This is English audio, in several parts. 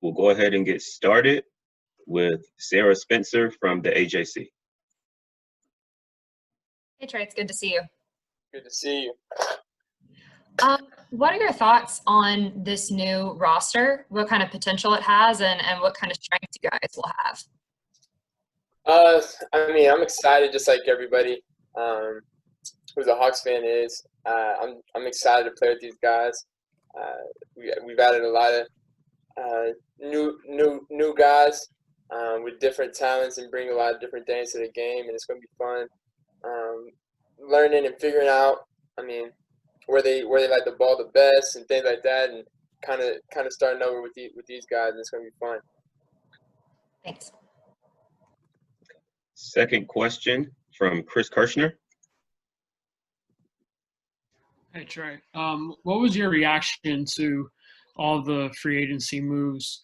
we'll go ahead and get started with Sarah Spencer from the AJC. Hey, Trae, it's good to see you. Good to see you. What are your thoughts on this new roster? What kind of potential it has, and what kind of strengths you guys will have? I mean, I'm excited just like everybody who's a Hawks fan is. I'm excited to play with these guys. We've added a lot of new guys with different talents and bring a lot of different things to the game, and it's going to be fun. Learning and figuring out, I mean, where they like the ball the best and things like that, and kind of starting over with these guys, and it's going to be fun. Thanks. Second question from Chris Kirshner. Hey, Trae. What was your reaction to all the free agency moves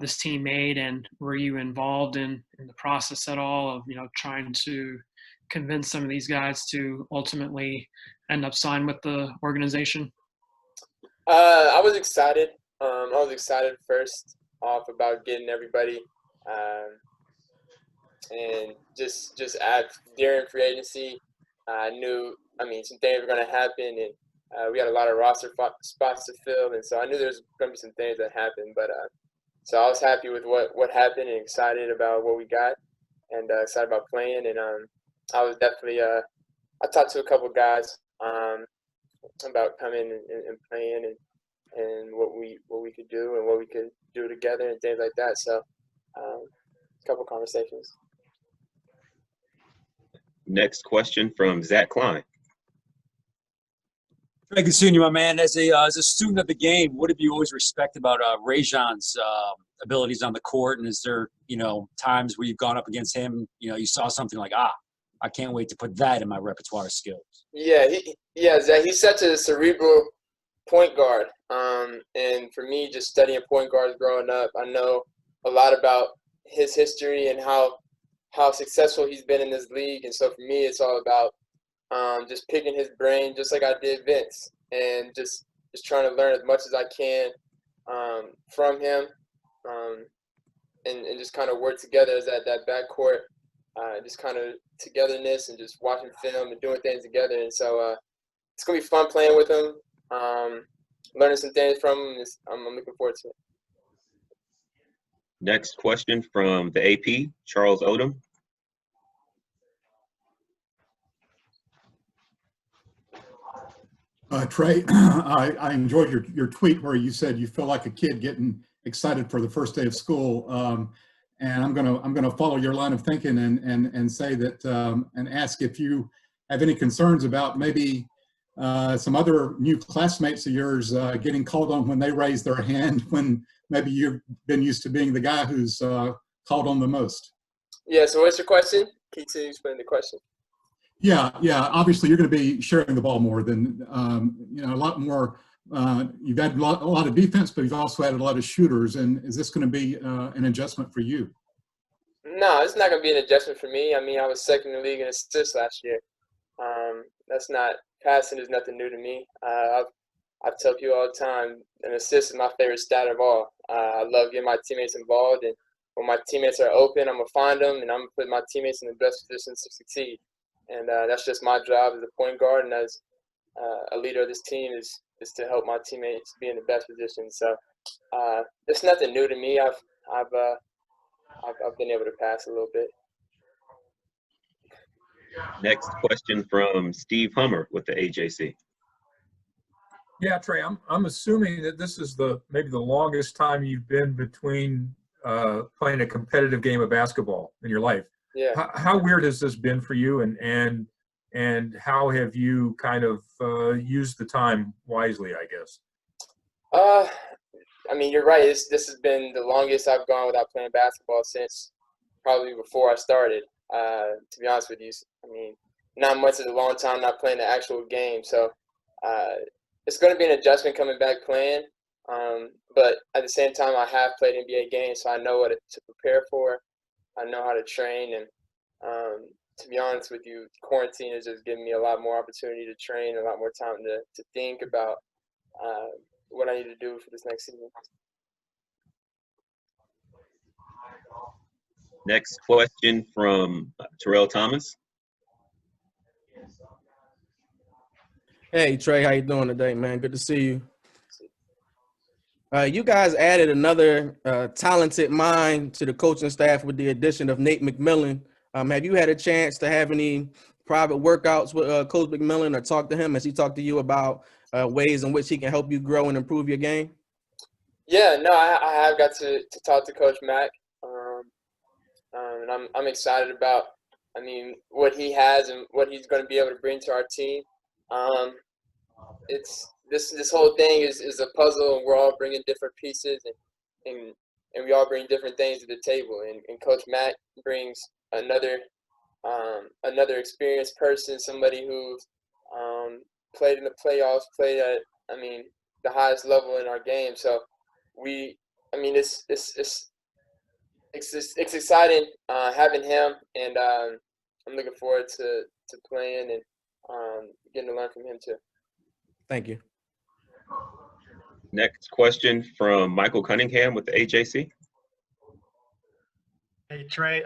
this team made, and were you involved in the process at all of, trying to convince some of these guys to ultimately end up signing with the organization? I was excited. I was excited first off about getting everybody, and just during free agency, I knew. I mean, some things were going to happen, and we had a lot of roster spots to fill, and so I knew there was going to be some things that happened. But so I was happy with what happened and excited about what we got, and excited about playing. And I was definitely I talked to a couple guys about coming and playing and what we could do and what we could do together and things like that. So a couple conversations. Next question from Zach Klein. Trae, good seeing you, my man. As a student of the game, what have you always respected about Rajon's abilities on the court? And is there, times where you've gone up against him, you saw something like, I can't wait to put that in my repertoire of skills? Yeah, Zach, he's such a cerebral point guard. And for me, just studying point guards growing up, I know a lot about his history and how successful he's been in this league. And so for me, it's all about just picking his brain, just like I did Vince, and just trying to learn as much as I can from him, and just kind of work together as that backcourt, just kind of togetherness and just watching film and doing things together. And so it's going to be fun playing with him, learning some things from him. I'm looking forward to it. Next question from the AP, Charles Odom. Trae, I enjoyed your tweet where you said you feel like a kid getting excited for the first day of school, and I'm gonna follow your line of thinking and say that and ask if you have any concerns about maybe some other new classmates of yours getting called on when they raise their hand, when maybe you've been used to being the guy who's called on the most. Yeah. So what's your question? Can you explain the question? Yeah. Obviously, you're going to be sharing the ball more than a lot more. You've had a lot of defense, but you've also added a lot of shooters. And is this going to be an adjustment for you? No, it's not going to be an adjustment for me. I mean, I was second in the league in assists last year. That's not passing is nothing new to me. I tell people all the time, an assist is my favorite stat of all. I love getting my teammates involved, and when my teammates are open, I'm gonna find them, and I'm gonna put my teammates in the best positions to succeed. And that's just my job as a point guard and as a leader of this team is to help my teammates be in the best position. So it's nothing new to me. I've been able to pass a little bit. Next question from Steve Hummer with the AJC. Yeah, Trae, I'm assuming that this is maybe the longest time you've been between playing a competitive game of basketball in your life. Yeah. How weird has this been for you, and how have you kind of used the time wisely, I guess? I mean, you're right. This has been the longest I've gone without playing basketball since probably before I started. To be honest with you, I mean, 9 months is a long time not playing the actual game. So it's going to be an adjustment coming back playing. But at the same time, I have played NBA games, so I know what to prepare for. I know how to train, and to be honest with you, quarantine has just given me a lot more opportunity to train, a lot more time to think about what I need to do for this next season. Next question from Terrell Thomas. Hey Trey, how you doing today, man? Good to see you. You guys added another talented mind to the coaching staff with the addition of Nate Mcmillan. Have you had a chance to have any private workouts with Coach Mcmillan or talk to him? Has he talked to you about ways in which he can help you grow and improve your game? Yeah, no, I have got to talk to Coach Mack, and I'm excited about, I mean, what he has and what he's going to be able to bring to our team. It's this whole thing is a puzzle, and we're all bringing different pieces, and we all bring different things to the table. And Coach Mack brings another experienced person, somebody who's played in the playoffs, played at, I mean, the highest level in our game. So it's exciting having him, and I'm looking forward to playing and getting to learn from him too. Thank you. Next question from Michael Cunningham with the AJC. Hey Trey,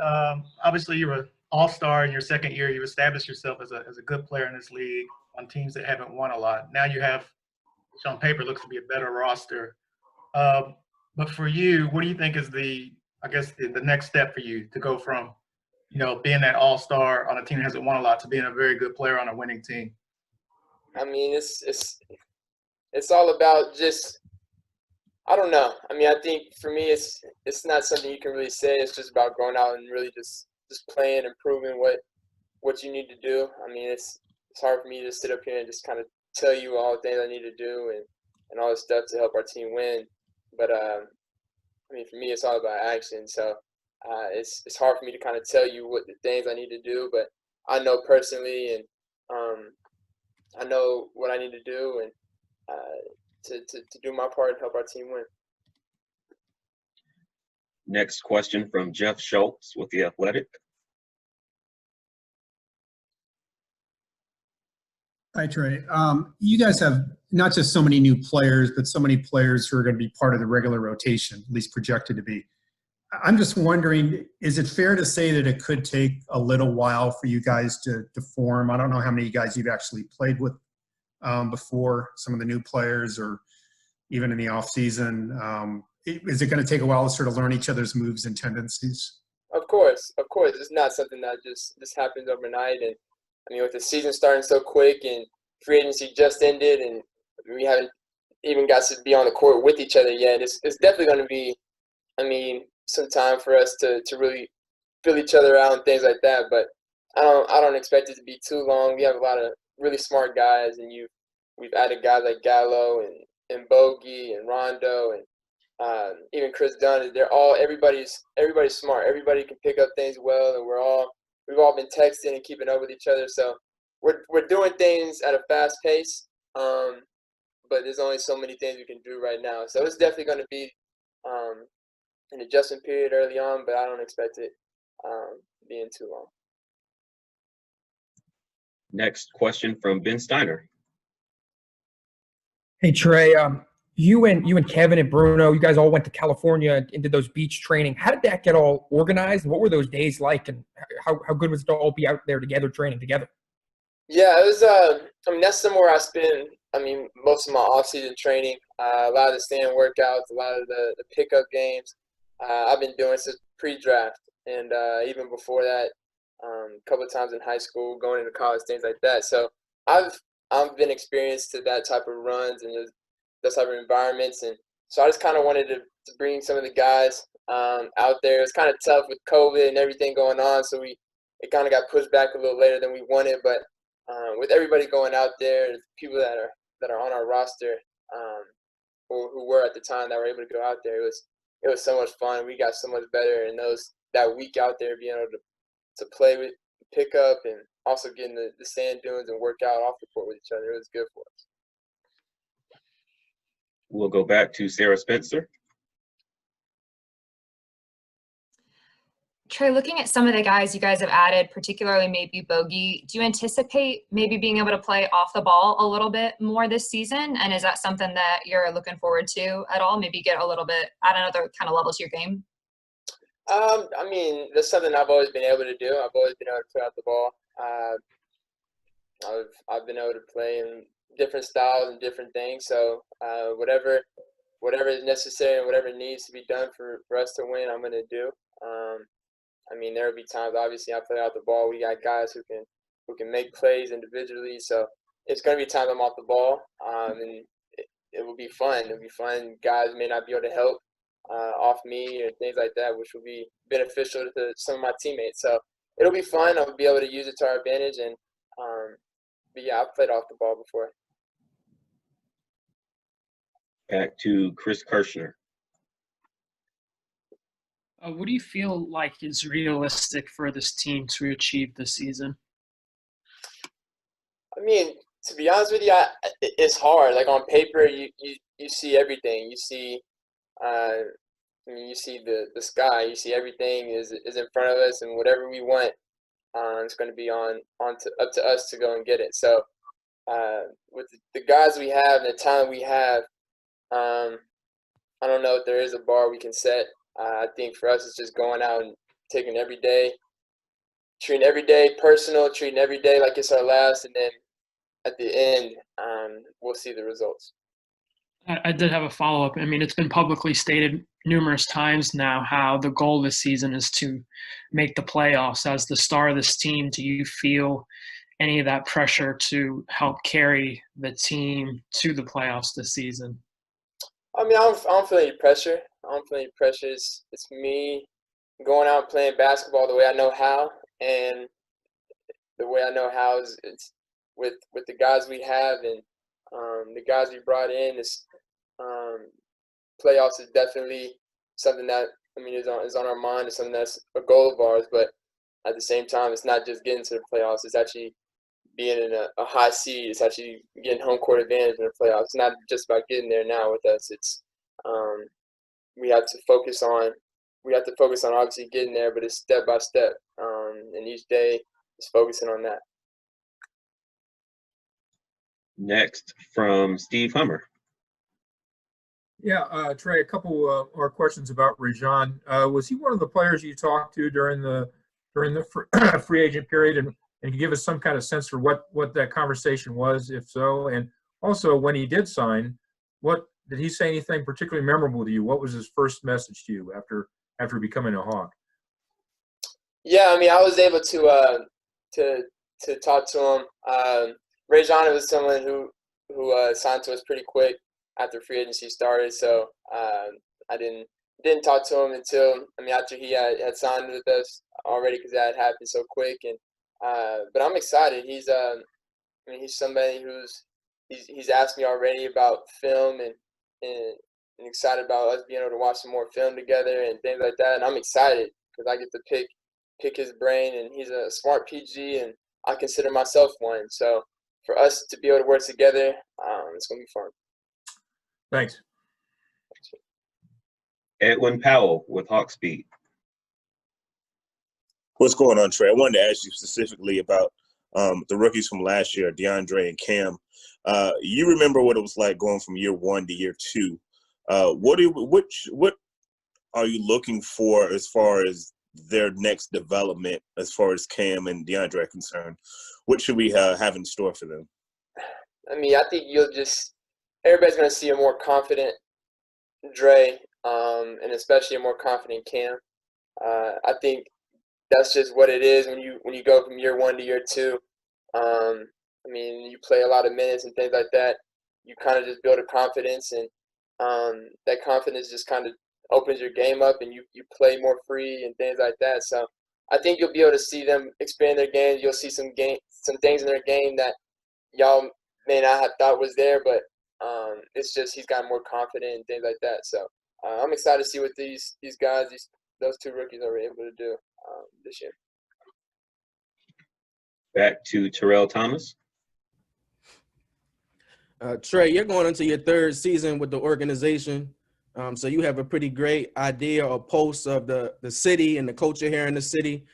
obviously you're an all-star in your second year. You established yourself as a good player in this league on teams that haven't won a lot. Now you have, which on paper looks to be a better roster. But for you, what do you think is the next step for you to go from, being that all-star on a team that hasn't won a lot to being a very good player on a winning team? I mean, it's all about just, I don't know. I mean, I think for me, it's not something you can really say. It's just about going out and really just playing and proving what you need to do. I mean, it's hard for me to sit up here and just kind of tell you all the things I need to do and all this stuff to help our team win. But I mean, for me, it's all about action. So it's hard for me to kind of tell you what the things I need to do. But I know personally, and I know what I need to do, and to do my part and help our team win. Next question from Jeff Schultz with The Athletic. Hi, Trey. You guys have not just so many new players, but so many players who are going to be part of the regular rotation, at least projected to be. I'm just wondering, is it fair to say that it could take a little while for you guys to form? I don't know how many guys you've actually played with before, some of the new players, or even in the off season. Is it going to take a while to sort of learn each other's moves and tendencies? Of course. It's not something that just happens overnight. And I mean, with the season starting so quick and free agency just ended, and we haven't even got to be on the court with each other yet, it's definitely going to be, I mean, some time for us to really fill each other out and things like that. But I don't expect it to be too long. We have a lot of really smart guys, and we've added guys like Gallo and Bogey and Rondo and even Chris Dunn. Everybody's smart. Everybody can pick up things well, and we've all been texting and keeping up with each other. So we're doing things at a fast pace, but there's only so many things we can do right now. So it's definitely going to be an adjustment period early on, but I don't expect it being too long. Next question from Ben Steiner. Hey Trey, you and Kevin and Bruno, you guys all went to California and did those beach training. How did that get all organized? And what were those days like? And how good was it to all be out there together, training together? Yeah, it was. I mean, that's somewhere I spend, most of my off-season training. A lot of the stand workouts, a lot of the pickup games. I've been doing since pre-draft, and even before that, a couple of times in high school, going into college, things like that. So I've been experienced to that type of runs and those type of environments, and so I just kind of wanted to bring some of the guys out there. It's kind of tough with COVID and everything going on, so it kind of got pushed back a little later than we wanted. But with everybody going out there, people that are on our roster, who were at the time that were able to go out there, it was so much fun. We got so much better in that week out there, being able to play with, pick up, and also getting the sand dunes and work out off the court with each other. It was good for us. We'll go back to Sarah Spencer. Trey, looking at some of the guys you guys have added, particularly maybe Bogey, do you anticipate maybe being able to play off the ball a little bit more this season? And is that something that you're looking forward to at all? Maybe get a little bit, add another kind of level to your game? I mean, that's something I've always been able to do. I've always been able to put out the ball. I've been able to play in different styles and different things. So whatever is necessary and whatever needs to be done for us to win, I'm going to do. I mean, there will be times. Obviously, I play out the ball. We got guys who can make plays individually. So it's going to be times I'm off the ball, and it will be fun. It'll be fun. Guys may not be able to help off me or things like that, which will be beneficial to some of my teammates. So it'll be fun. I'll be able to use it to our advantage. And but yeah, I've played off the ball before. Back to Chris Kirshner. What do you feel like is realistic for this team to achieve this season? I mean, to be honest with you, it's hard. Like on paper, you see everything. You see, I mean, you see the sky. You see everything is in front of us, and whatever we want, it's going to be up to us to go and get it. So, with the guys we have and the talent we have, I don't know if there is a bar we can set. I think for us, it's just going out and taking every day, treating every day personal, treating every day like it's our last, and then at the end, we'll see the results. I did have a follow-up. I mean, it's been publicly stated numerous times now how the goal this season is to make the playoffs. As the star of this team, do you feel any of that pressure to help carry the team to the playoffs this season? I mean, I don't feel any pressure. I don't feel any pressure. It's me going out and playing basketball the way I know how, and the way I know how is it's with the guys we have and the guys we brought in. It's playoffs is definitely something that is on our mind. It's something that's a goal of ours. But at the same time, it's not just getting to the playoffs. It's actually being in a high seed. It's actually getting home court advantage in the playoffs. It's not just about getting there now with us. It's we have to focus on obviously getting there, but it's step by step. And each day is focusing on that. Next from Steve Hummer. Yeah, Trae, a couple more questions about Rajon. Was he one of the players you talked to during the free agent period, and can you give us some kind of sense for what that conversation was, if so? And also, when he did sign, what did he say anything particularly memorable to you? What was his first message to you after becoming a Hawk? Yeah, I mean, I was able to talk to him. Rajon was someone who signed to us pretty quick after free agency started, so I didn't talk to him until after he had signed with us already, because that had happened so quick. And but I'm excited. He's somebody he's asked me already about film and excited about us being able to watch some more film together and things like that. And I'm excited because I get to pick his brain, and he's a smart PG, and I consider myself one. So for us to be able to work together, it's gonna be fun. Thanks. Edwin Powell with Hawksbeat. What's going on, Trae? I wanted to ask you specifically about the rookies from last year, DeAndre and Cam. You remember what it was like going from year one to year two. What are you looking for as far as their next development, as far as Cam and DeAndre are concerned? What should we have in store for them? I mean, I think everybody's going to see a more confident Dre, and especially a more confident Cam. I think that's just what it is when you go from year one to year two. You play a lot of minutes and things like that. You kind of just build a confidence, and that confidence just kind of opens your game up, and you play more free and things like that. So I think you'll be able to see them expand their game. You'll see some things in their game that y'all may not have thought was there, but it's just he's gotten more confident and things like that. So I'm excited to see what these guys, those two rookies, are able to do this year. Back to Terrell Thomas. Trae, you're going into your third season with the organization, so you have a pretty great idea or pulse of the city and the culture here in the city.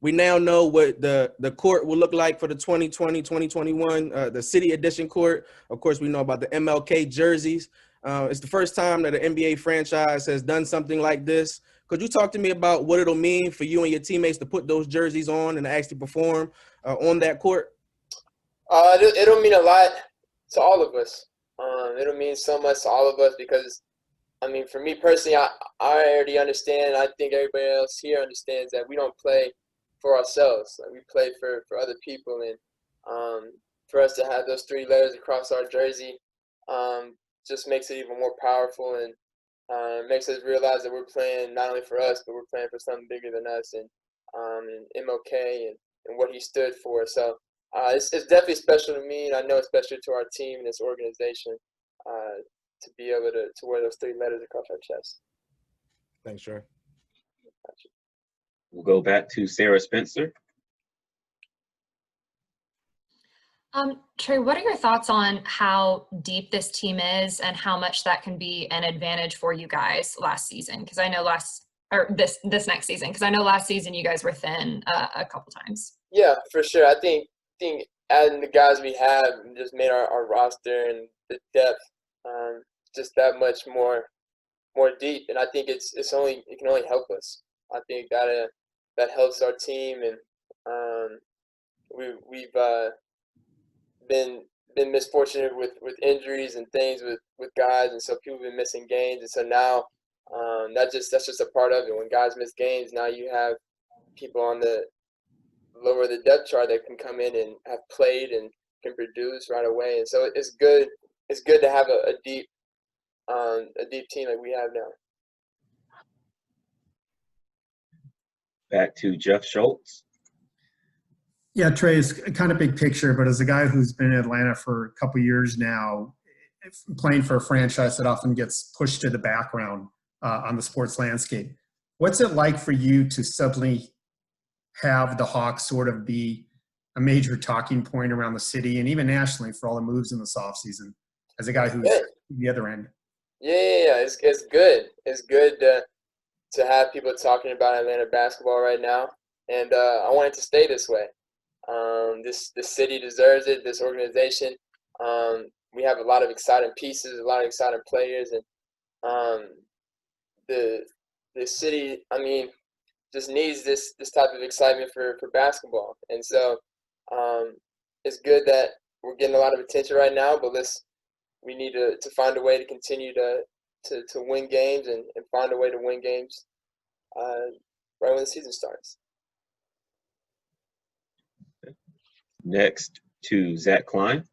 We now know what the court will look like for the 2020-2021, the city edition court. Of course, we know about the MLK jerseys. It's the first time that an NBA franchise has done something like this. Could you talk to me about what it'll mean for you and your teammates to put those jerseys on and actually perform on that court? It'll mean a lot to all of us. It'll mean so much to all of us because, I mean, for me personally, I already understand. I think everybody else here understands that we don't play for ourselves. Like, we play for other people, and for us to have those 3 letters across our jersey just makes it even more powerful, and makes us realize that we're playing not only for us, but we're playing for something bigger than us, and MLK and what he stood for. So it's definitely special to me, and I know it's special to our team and this organization to be able to wear those 3 letters across our chest. Thanks, Trey. We'll go back to Sarah Spencer. Trae, what are your thoughts on how deep this team is and how much that can be an advantage for you guys last season? Because I know this next season, because I know last season you guys were thin a couple times. Yeah, for sure. I think adding the guys we have just made our roster and the depth just that much more deep, and I think it can only help us. I think that helps our team, and we've been misfortunate with injuries and things with guys, and so people have been missing games, and so now that's just a part of it. When guys miss games, now you have people on the lower the depth chart that can come in and have played and can produce right away, and so it's good to have a deep team like we have now. Back to Jeff Schultz. Yeah, Trae, is kind of big picture, but as a guy who's been in Atlanta for a couple of years now, playing for a franchise that often gets pushed to the background on the sports landscape, what's it like for you to suddenly have the Hawks sort of be a major talking point around the city and even nationally for all the moves in this offseason as a guy who's the other end? Yeah, it's good. It's good to have people talking about Atlanta basketball right now, and I want it to stay this way. This city deserves it. This organization, we have a lot of exciting pieces, a lot of exciting players, and the city, I mean, just needs this type of excitement for basketball. And so it's good that we're getting a lot of attention right now, but we need to find a way to continue to win games and find a way to win games right when the season starts. Next to Zach Klein.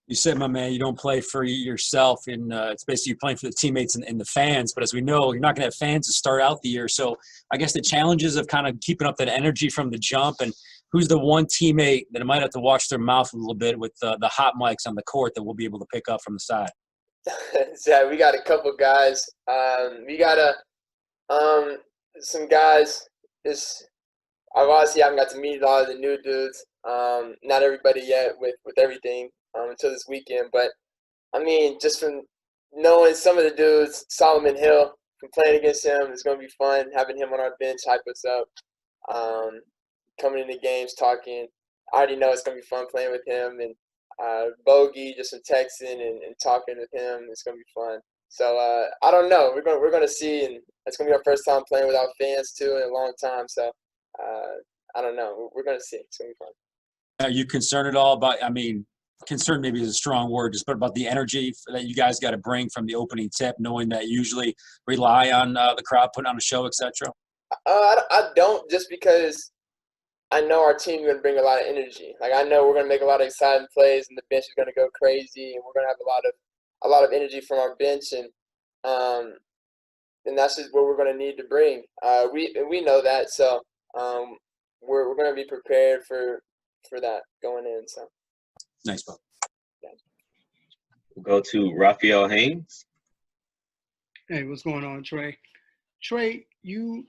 You said, my man, you don't play for yourself, and it's basically you're playing for the teammates and the fans. But as we know, you're not going to have fans to start out the year. So I guess the challenges of kind of keeping up that energy from the jump, and who's the one teammate that might have to watch their mouth a little bit with the hot mics on the court that we'll be able to pick up from the side? Yeah, we got a couple guys. We got some guys. I obviously haven't got to meet a lot of the new dudes. Not everybody yet with everything until this weekend. But, I mean, just from knowing some of the dudes, Solomon Hill, from playing against him, it's going to be fun having him on our bench, hype us up, coming into games, talking. I already know it's going to be fun playing with him. And Bogey, just from texting and talking with him, it's going to be fun. So I don't know. We're going to see, and it's going to be our first time playing without fans, too, in a long time. So I don't know. We're going to see. It's going to be fun. Are you concerned at all about, I mean, concerned maybe is a strong word, just but about the energy that you guys got to bring from the opening tip, knowing that you usually rely on the crowd putting on a show, etc.? I don't, just because I know our team is going to bring a lot of energy. Like, I know we're going to make a lot of exciting plays, and the bench is going to go crazy, and we're going to have a lot of energy from our bench, and that's just what we're going to need to bring. We know that, so we're going to be prepared for that going in. So nice, Bob. Yeah. We'll go to Raphael Haynes. Hey, what's going on, Trae? Trae, you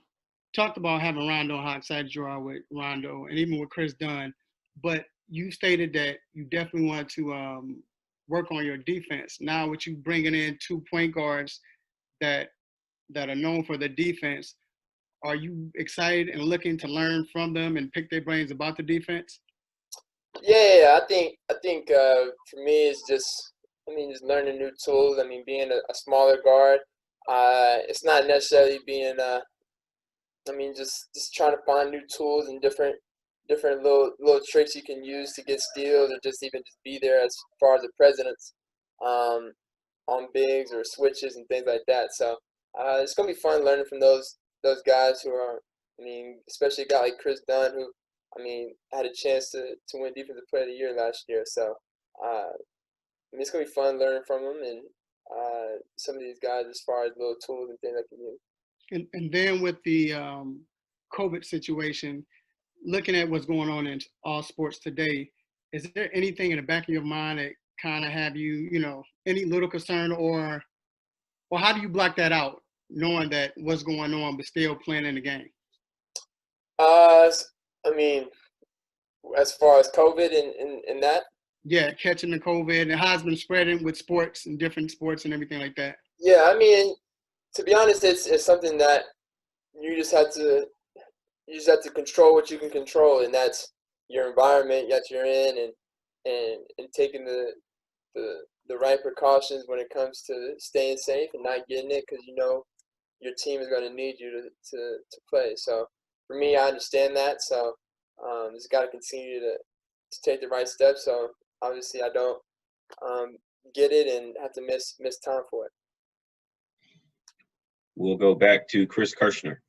talked about having Rondo on hot side draw with Rondo and even with Chris Dunn, but you stated that you definitely want to work on your defense. Now, with you bringing in 2 point guards that are known for the defense, are you excited and looking to learn from them and pick their brains about the defense? Yeah, I think for me it's just just learning new tools. Being a smaller guard, it's not necessarily being just trying to find new tools and different little tricks you can use to get steals, or just even just be there as far as the presence on bigs or switches and things like that. So it's gonna be fun learning from those guys who are, especially a guy like Chris Dunn, who had a chance to win Defensive Player of the Year last year. So it's gonna be fun learning from them and some of these guys as far as little tools and things I can use. And then with the COVID situation, looking at what's going on in all sports today, is there anything in the back of your mind that kind of have you, any little concern, or how do you block that out, knowing that what's going on, but still playing in the game? As far as COVID and that? Yeah, catching the COVID and how it's been spreading with sports and different sports and everything like that. Yeah, to be honest, it's something that you just have to control what you can control, and that's your environment that you're in, and taking the right precautions when it comes to staying safe and not getting it, because your team is going to need you to play. So for me, I understand that. So just got to continue to take the right steps. So obviously I don't get it and have to miss time for it. We'll go back to Chris Kirschner.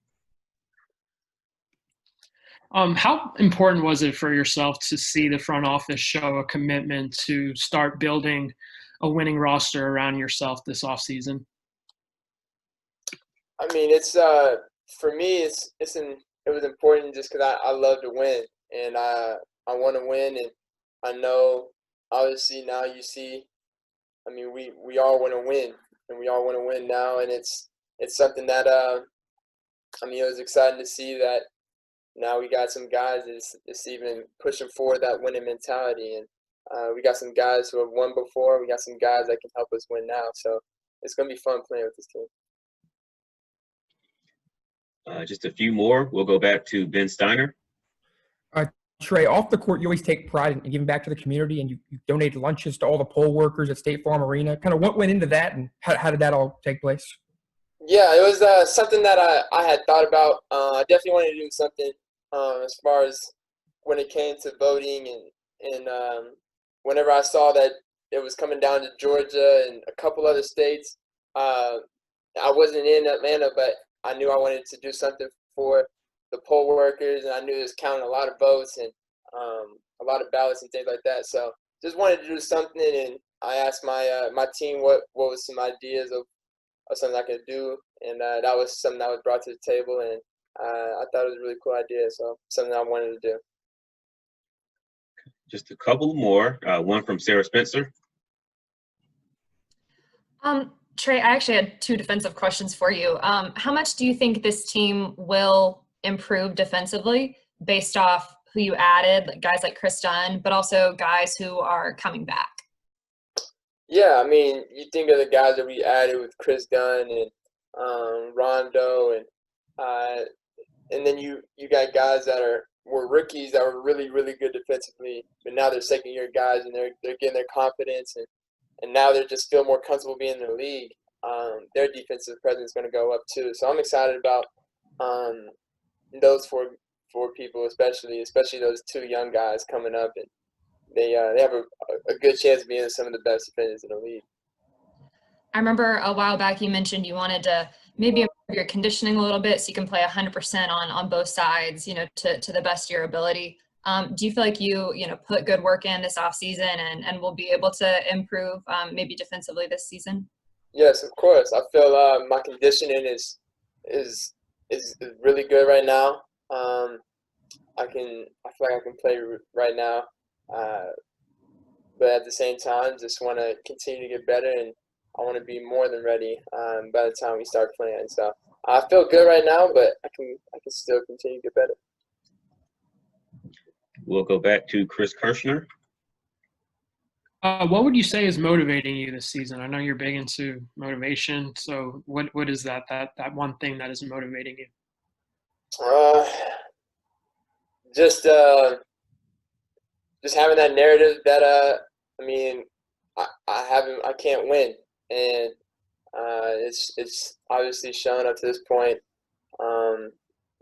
How important was it for yourself to see the front office show a commitment to start building a winning roster around yourself this offseason? It's for me, it was important just because I love to win, and I want to win, and I know obviously now you see, we all want to win, and we all want to win now, and it's something that it was exciting to see that now we got some guys that's even pushing forward that winning mentality, and we got some guys who have won before. We got some guys that can help us win now, so it's gonna be fun playing with this team. Just a few more. We'll go back to Ben Steiner. Trae, off the court, you always take pride in giving back to the community, and you donated lunches to all the poll workers at State Farm Arena. Kind of what went into that, and how did that all take place? Yeah, it was something that I had thought about. I definitely wanted to do something as far as when it came to voting, and whenever I saw that it was coming down to Georgia and a couple other states, I wasn't in Atlanta, but I knew I wanted to do something for the poll workers, and I knew it was counting a lot of votes and a lot of ballots and things like that. So just wanted to do something, and I asked my team what was some ideas of something I could do, and that was something that was brought to the table, and I thought it was a really cool idea, so something I wanted to do. Just a couple more. One from Sarah Spencer. Trae, I actually had two defensive questions for you. How much do you think this team will improve defensively based off who you added, like guys like Chris Dunn, but also guys who are coming back? Yeah, you think of the guys that we added with Chris Dunn and Rondo, and then you got guys that were rookies that were really, really good defensively, but now they're second-year guys, and they're getting their confidence, and now they just feel more comfortable being in the league. Their defensive presence is going to go up too. So I'm excited about those four people, especially those two young guys coming up, and they have a good chance of being some of the best defenders in the league. I remember a while back you mentioned you wanted to maybe improve your conditioning a little bit so you can play 100% on both sides, to the best of your ability. Do you feel like you put good work in this offseason and will be able to improve maybe defensively this season? Yes, of course. I feel my conditioning is really good right now. I feel like I can play right now, but at the same time, just want to continue to get better, and I want to be more than ready by the time we start playing. So I feel good right now, but I can still continue to get better. We'll go back to Chris Kirschner. What would you say is motivating you this season? I know you're big into motivation. So what is that one thing that is motivating you? Just having that narrative that I can't win, and it's obviously shown up to this point. I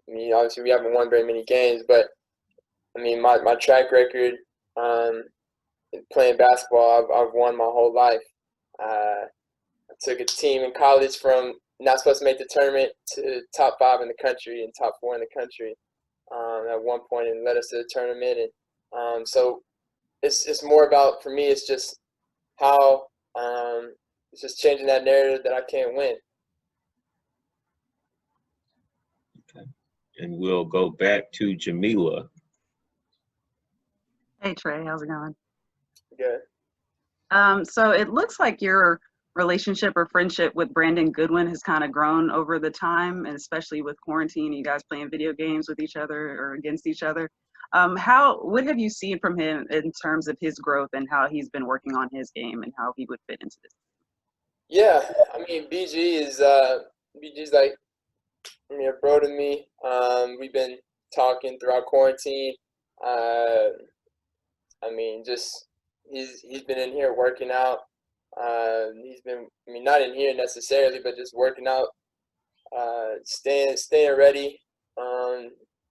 mean, obviously we haven't won very many games, but I mean, my track record playing basketball, I've won my whole life. I took a team in college from not supposed to make the tournament to top 5 in the country and top 4 in the country at one point, and led us to the tournament. And so it's more about, for me, it's just how it's just changing that narrative that I can't win. Okay. And we'll go back to Jamila. Hey Trey, how's it going? Good. So it looks like your relationship or friendship with Brandon Goodwin has kind of grown over the time, and especially with quarantine, you guys playing video games with each other or against each other. What have you seen from him in terms of his growth and how he's been working on his game and how he would fit into this? Yeah, I mean, BG's like, I mean, a bro to me. We've been talking throughout quarantine. I mean, just he's been in here working out. He's been, I mean, not in here necessarily, but just working out, staying ready.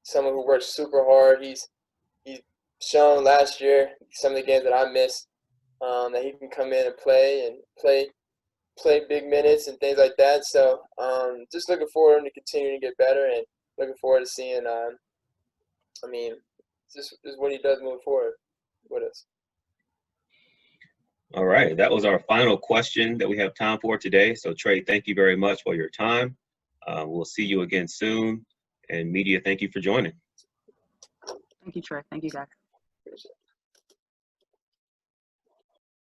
Someone who works super hard. He's shown last year, some of the games that I missed, that he can come in and play big minutes and things like that. So just looking forward to continuing to get better, and looking forward to seeing, I mean, just what he does moving forward with us. All right, that was our final question that we have time for today. So Trae, thank you very much for your time. We'll see you again soon. And media, thank you for joining. Thank you, Trey. Thank you, guys.